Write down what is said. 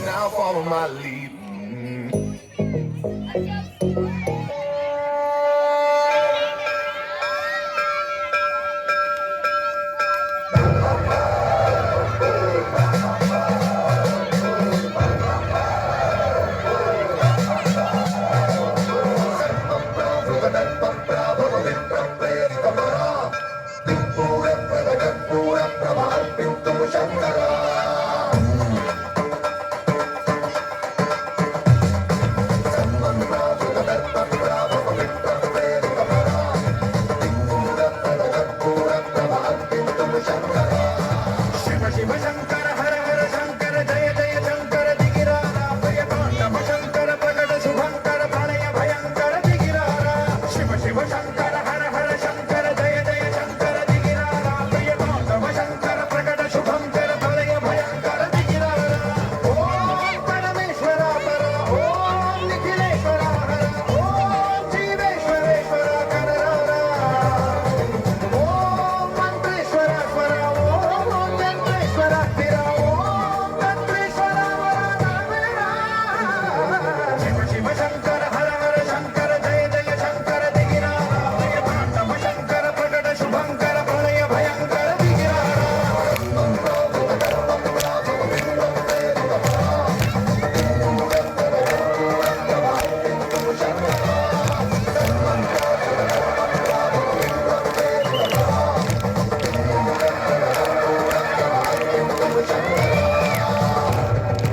Now follow my lead. Shiva Shiva Shankara హర హర శంకర జయ జయ శంకర దిగిరారా భయతాండవ శంకర ప్రకట శుభంకర ప్రళయ భయంకర దిగిరారా శివ శివ శంకర హర హర శంకర జయ జయ శంకర దిగిరారా భయతాండవ శంకర ప్రకట శుభంకర ప్రళయ భయంకర దిగిరారా ఓం పరమేశ్వర పర ఓం